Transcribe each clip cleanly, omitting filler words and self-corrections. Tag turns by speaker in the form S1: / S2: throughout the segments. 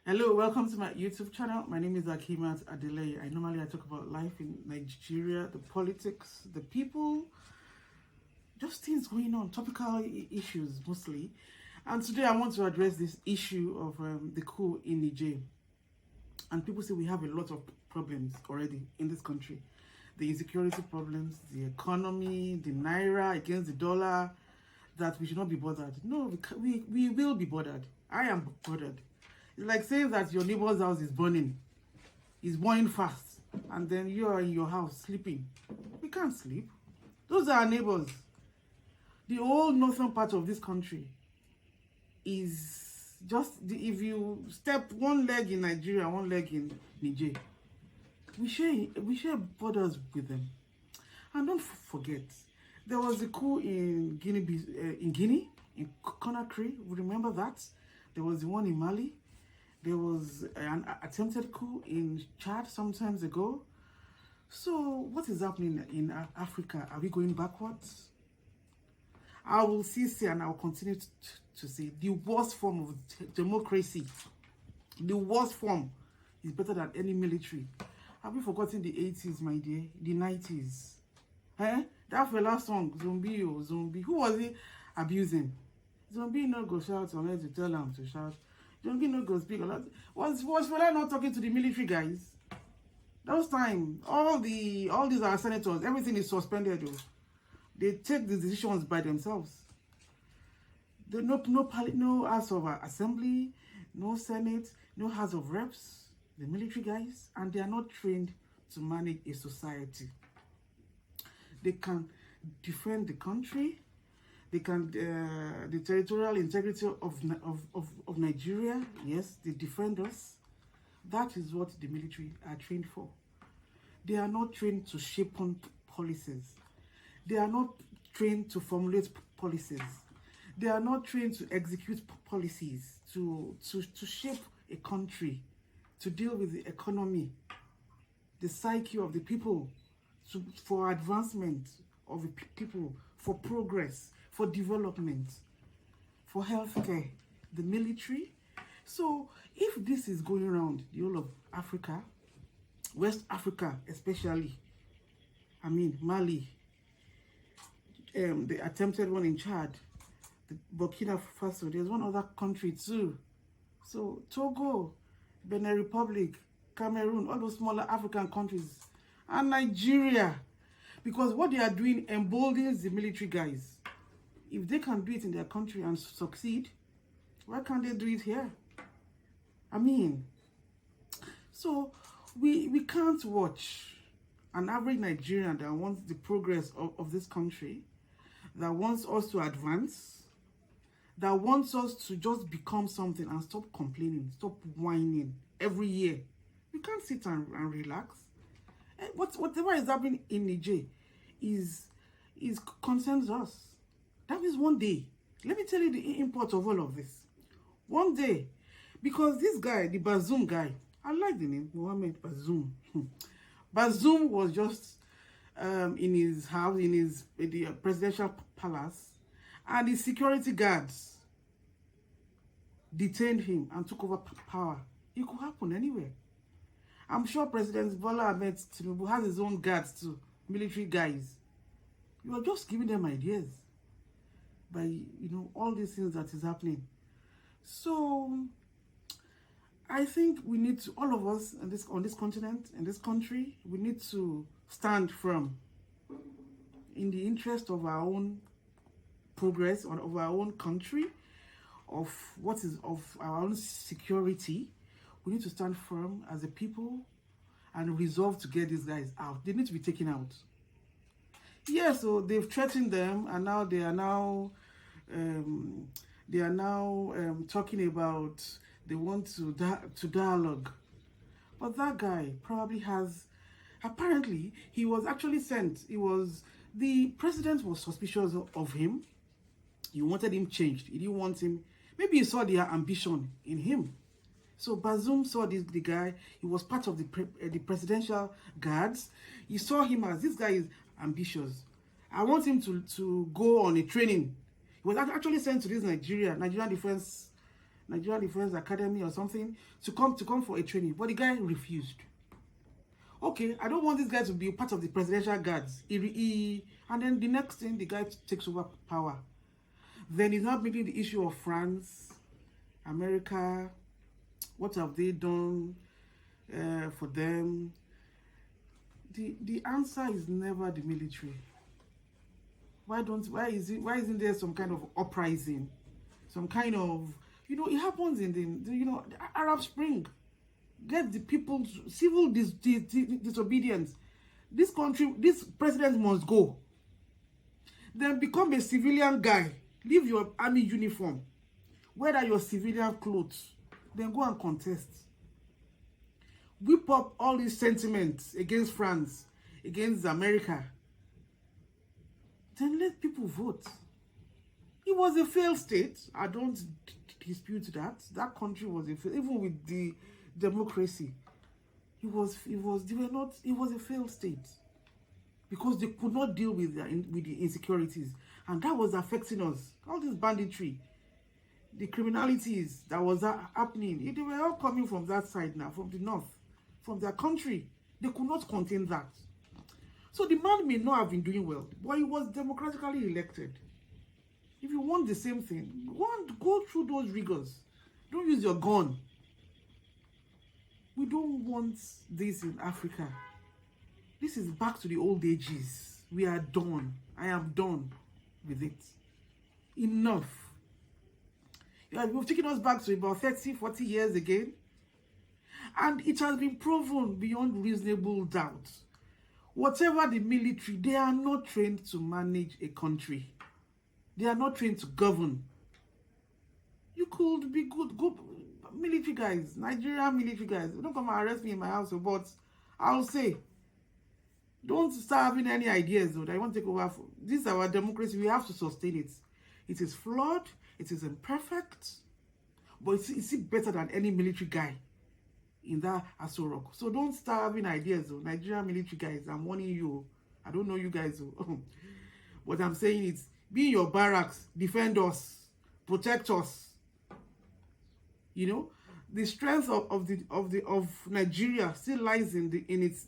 S1: Hello, welcome to my YouTube channel. My name is Akimat Adeleye. I talk about life in Nigeria, the politics, the people, just things going on, topical issues mostly. And today I want to address this issue of the coup in Niger. And people say we have a lot of problems already in this country. The insecurity problems, the economy, the naira against the dollar, that we should not be bothered. No, we will be bothered. I am bothered. It's like saying that your neighbor's house is burning. It's burning fast. And then you are in your house sleeping. We can't sleep. Those are our neighbors. The whole northern part of this country is just, if you step one leg in Nigeria, one leg in Niger, we share borders with them. And don't forget, there was a coup in Guinea, in Conakry. Remember that? There was the one in Mali. There was an attempted coup in Chad some times ago. So what is happening in Africa? Are we going backwards? I will see and I will continue to say the worst form of democracy, the worst form, is better than any military. Have you forgotten the 80s, my dear? The 90s? Eh? That fella song, Zombie or Zombie. Who was he abusing? Zombie no go shout unless you tell him to shout. Zombie no go speak a lot. Was fella not talking to the military guys? Those time, all these are senators. Everything is suspended. Though. They take the decisions by themselves. There no House of Assembly, no Senate, no House of Reps. The military guys, and they are not trained to manage a society. They can defend the country. They can the territorial integrity of Nigeria. Yes, they defend us. That is what the military are trained for. They are not trained to shape on policies. They are not trained to formulate policies. They are not trained to execute policies, to shape a country, to deal with the economy, the psyche of the people, for advancement of the people, for progress, for development, for healthcare, the military. So if this is going around the whole of Africa, West Africa especially, Mali, the attempted one in Chad, the Burkina-Faso, there's one other country too. So Togo, Benin Republic, Cameroon, all those smaller African countries, and Nigeria, because what they are doing emboldens the military guys. If they can do it in their country and succeed, why can't they do it here? So we can't watch an average Nigerian that wants the progress of this country, that wants us to advance, that wants us to just become something and stop complaining, stop whining every year. We can't sit and relax. Whatever is happening in Niger is concerns us. That is one day. Let me tell you the import of all of this. One day, because this guy, the Bazoum guy, I like the name, Mohamed Bazoum. Bazoum was just in his house, in the presidential palace, and the security guards detained him and took over power. It could happen anywhere. I'm sure President Bola Ahmed Tinubu has his own guards too, military guys. You are just giving them ideas by all these things that is happening. So I think we need to, all of us on this continent, in this country, we need to stand firm in the interest of our own progress, of our own country, of our own security. We need to stand firm as a people and resolve to get these guys out. They need to be taken out. Yeah, so they've threatened them, and now they are now talking about they want to dialogue. But that guy probably apparently he was actually sent. The president was suspicious of him. He wanted him changed. He didn't want him. Maybe he saw their ambition in him. So Bazoum saw the guy. He was part of the presidential guards. He saw him as, this guy is ambitious. I want him to go on a training. He was actually sent to this Nigerian Defense Nigeria Defense Academy or something, to come for a training. But the guy refused. Okay, I don't want this guy to be part of the presidential guards. And then the next thing, the guy takes over power. Then he's not making the issue of France, America. What have they done for them? The answer is never the military. Why isn't there some kind of uprising, some kind of, it happens in the Arab Spring. Get the people's civil disobedience. This country, this president must go. Then become a civilian guy. Leave your army uniform. Wear your civilian clothes. Then go and contest. Whip up all these sentiments against France, against America. Then let people vote. It was a failed state. I don't dispute that. That country was a failed, even with the democracy. It was a failed state because they could not deal with the insecurities, and that was affecting us. All this banditry, the criminalities that was happening, they were all coming from that side now, from the north, from their country. They could not contain that. So the man may not have been doing well, but he was democratically elected. If you want the same thing, go through those rigors. Don't use your gun. We don't want this in Africa. This is back to the old ages. We are done. I am done with it. Enough. We've taken us back to about 30, 40 years again. And it has been proven beyond reasonable doubt. Whatever the military, they are not trained to manage a country. They are not trained to govern. You could be good military guys, Nigerian military guys. Don't come and arrest me in my house, but I'll say, don't start having any ideas though that I want to take over. This is our democracy. We have to sustain it. It is flawed. It is imperfect, but it's better than any military guy in that Aso Rock. So don't start having ideas though. Nigerian military guys, I'm warning you. I don't know you guys though. What I'm saying is, be in your barracks, defend us, protect us. The strength of Nigeria still lies in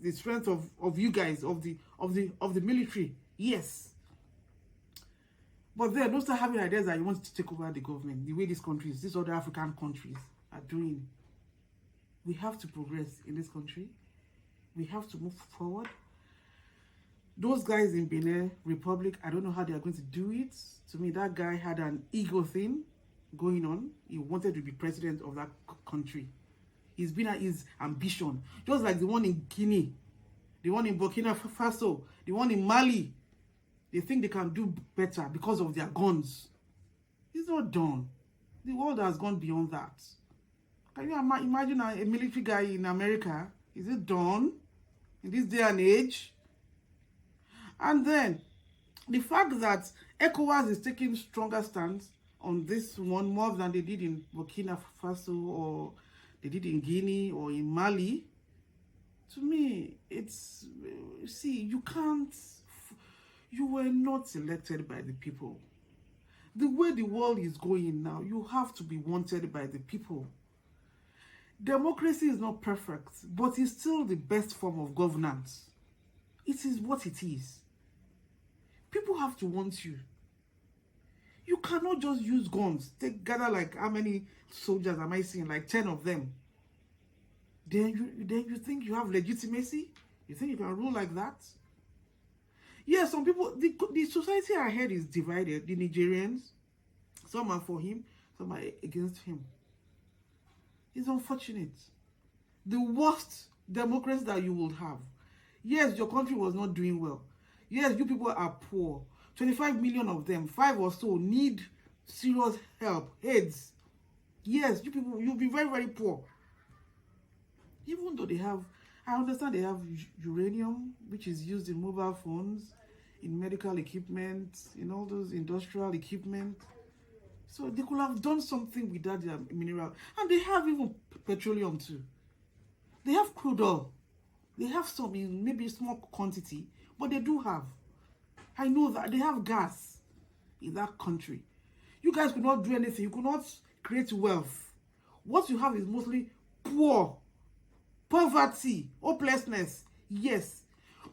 S1: the strength of you guys, of the military. Yes. But then don't start having ideas that you want to take over the government, the way these other African countries are doing. We have to progress in this country. We have to move forward. Those guys in Benin Republic, I don't know how they are going to do it. To me, that guy had an ego thing going on. He wanted to be president of that country. He's been at his ambition. Just like the one in Guinea, the one in Burkina-Faso, the one in Mali. They think they can do better because of their guns. It's not done. The world has gone beyond that. Can you imagine a military guy in America? Is it done in this day and age? And then the fact that ECOWAS is taking stronger stance on this one more than they did in Burkina Faso or they did in Guinea or in Mali, to me, it's, you were not selected by the people. The way the world is going now, you have to be wanted by the people. Democracy is not perfect, but it's still the best form of governance. It is what it is. People have to want you. You cannot just use guns. Gather like how many soldiers am I seeing? Like 10 of them. Then you think you have legitimacy? You think you can rule like that? Yeah, some people, the society I heard is divided. The Nigerians, some are for him, some are against him. It's unfortunate. The worst democracy that you will have. Yes, your country was not doing well. Yes, you people are poor. 25 million of them, 5 or so, need serious help, AIDS. Yes, you people, you'll be very, very poor. Even though they have, I understand they have uranium, which is used in mobile phones, in medical equipment, in all those industrial equipment. So they could have done something with that mineral. And they have even petroleum too. They have crude oil. They have some in maybe small quantity, but they do have. I know that they have gas in that country. You guys could not do anything. You could not create wealth. What you have is mostly poor, poverty, hopelessness. Yes,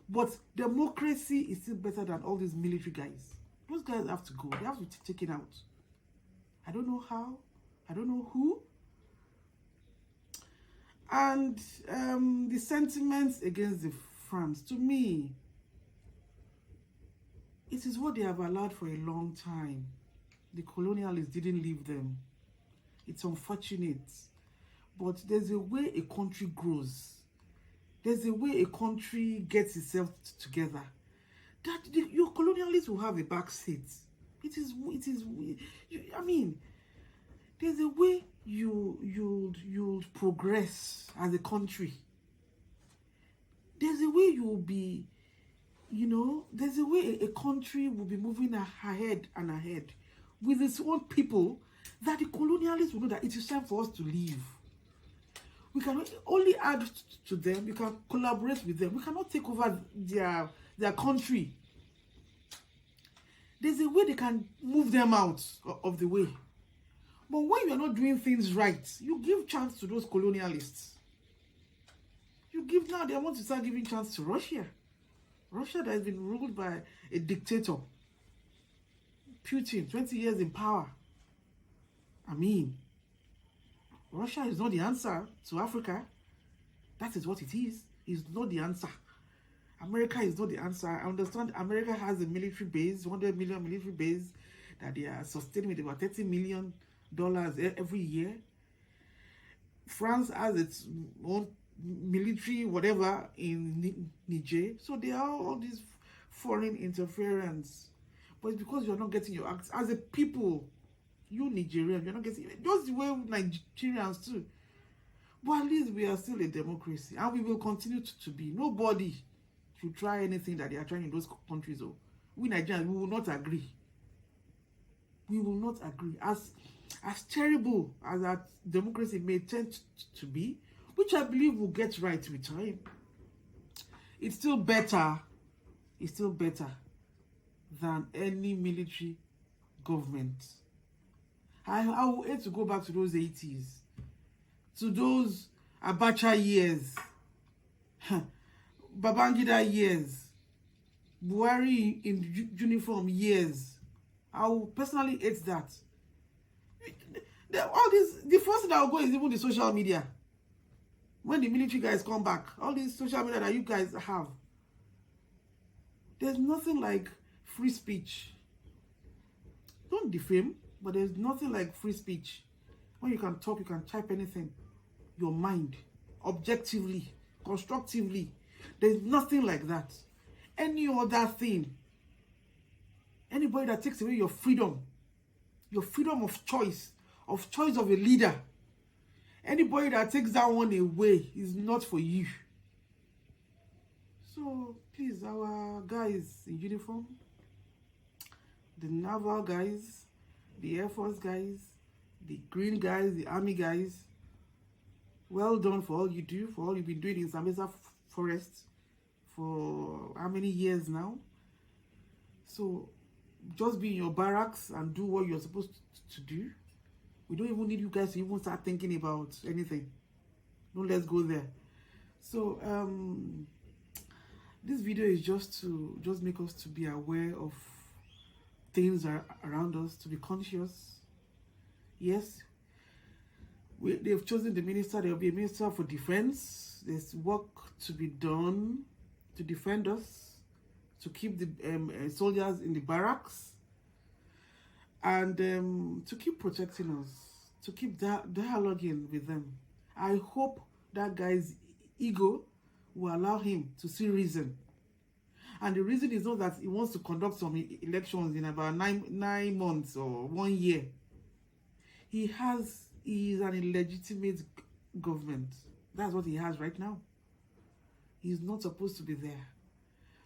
S1: but democracy is still better than all these military guys. Those guys have to go. They have to be taken out. I don't know how. I don't know who. And the sentiments against the France, to me, it is what they have allowed for a long time. The colonialists didn't leave them. It's unfortunate. But there's a way a country grows. There's a way a country gets itself together. That your colonialists will have a back seat. I mean, there's a way you'll progress as a country. There's a way you'll be, there's a way a country will be moving ahead and ahead with its own people, that the colonialists will know that it is time for us to leave. We can only add to them. We can collaborate with them. We cannot take over their country. There's a way they can move them out of the way. But when you are not doing things right, you give chance to those colonialists. Now they want to start giving chance to Russia. Russia that has been ruled by a dictator. Putin, 20 years in power. I mean, Russia is not the answer to Africa. That is what it is. It's not the answer. America is not the answer. I understand America has a military base, 100 million military base, that they are sustaining with about $30 million every year. France has its own military, whatever, in Niger. So they are all these foreign interference. But it's because you're not getting your acts as a people. You Nigerians, you're not getting it. Just the way Nigerians too. But at least we are still a democracy, and we will continue to be. Nobody should try anything that they are trying in those countries. Oh, we Nigerians, we will not agree. We will not agree. As terrible as that democracy may tend to be, which I believe will get right with time, it's still better. It's still better than any military government. I would hate to go back to those 80s, to those Abacha years, Babangida years, Buhari in uniform years. I would personally hate that. All this, the first thing that will go is even the social media. When the military guys come back, all these social media that you guys have, there's nothing like free speech. Don't defame, but there's nothing like free speech. When you can talk, you can type anything. Your mind, objectively, constructively. There's nothing like that. Any other thing, anybody that takes away your freedom of choice of a leader, anybody that takes that one away is not for you. So please, our guys in uniform, the naval guys, the Air Force guys, the green guys, the army guys, well done for all you do, for all you've been doing in Sambisa Forest for how many years now. So just be in your barracks and do what you're supposed to do. We don't even need you guys to even start thinking about anything. No, let's go there. So this video is just to make us to be aware of things around us, to be conscious. Yes, they've chosen the minister. There will be a minister for defense. There's work to be done to defend us, to keep the soldiers in the barracks, and to keep protecting us, to keep dialoguing with them. I hope that guy's ego will allow him to see reason. And the reason is not that he wants to conduct some elections in about nine months or 1 year. He is an illegitimate government. That's what he has right now. He's not supposed to be there.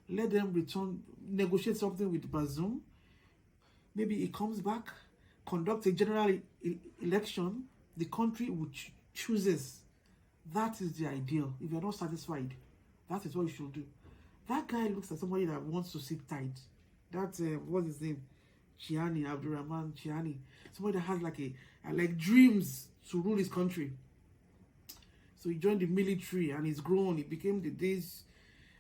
S1: Let them return, negotiate something with Bazoum. Maybe he comes back, conduct a general election. The country which chooses. That is the ideal. If you're not satisfied, that is what you should do. That guy looks like somebody that wants to sit tight. That's what's his name? Chiani, Abdurrahman Chiani, somebody that has like dreams to rule his country. So he joined the military and he's grown. He became this,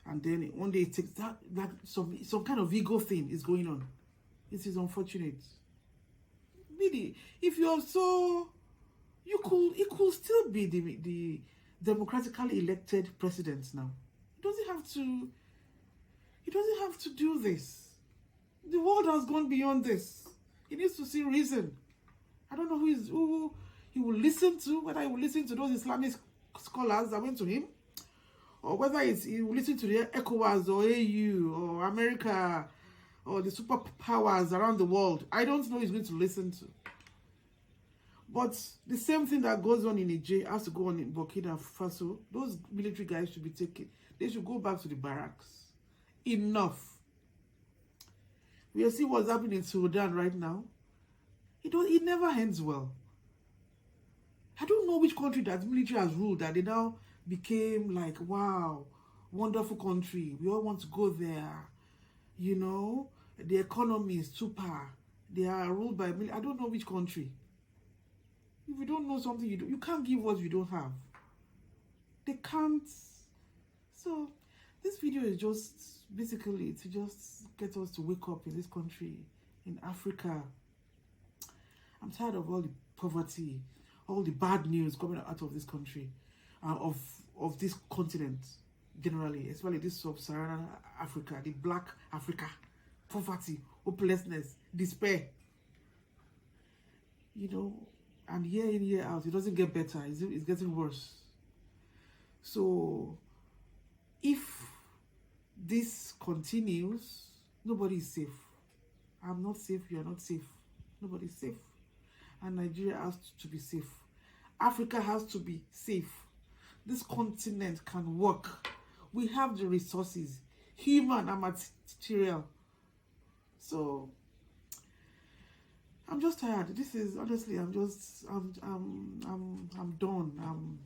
S1: and then one day it takes that, like some kind of ego thing is going on. This is unfortunate. Really, if you're so, it could still be the democratically elected president now. He doesn't have to do this. The world has gone beyond this. He needs to see reason. I don't know who he will listen to, whether he will listen to those Islamic scholars that went to him, or whether he will listen to the ECOWAS or AU or America or the superpowers around the world. I don't know who he's going to listen to. But the same thing that goes on in Niger has to go on in Burkina Faso. Those military guys should be taken. They should go back to the barracks. Enough. We see what's happening in Sudan right now. It never ends well. I don't know which country that military has ruled that they now became like, wow, wonderful country. We all want to go there. You know, the economy is super. They are ruled by military. I don't know which country. If you don't know something, you can't give what you don't have. They can't. So this video is just basically to just get us to wake up in this country, in Africa. I'm tired of all the poverty, all the bad news coming out of this country, of this continent generally, especially this Sub-Sahara Africa, the Black Africa, poverty, hopelessness, despair. You know, and year in, year out, it doesn't get better. It's getting worse. So, if this continues, nobody is safe. I'm not safe. You are not safe. Nobody's safe. And Nigeria has to be safe. Africa has to be safe. This continent can work. We have the resources, human and material. So I'm just tired. This is honestly, I'm done.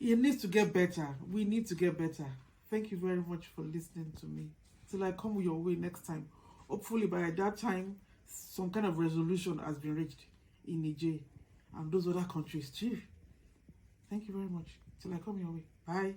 S1: It needs to get better. We need to get better. Thank you very much for listening to me. Till I come your way next time. Hopefully by that time, some kind of resolution has been reached in Niger and those other countries too. Thank you very much. Till I come your way. Bye.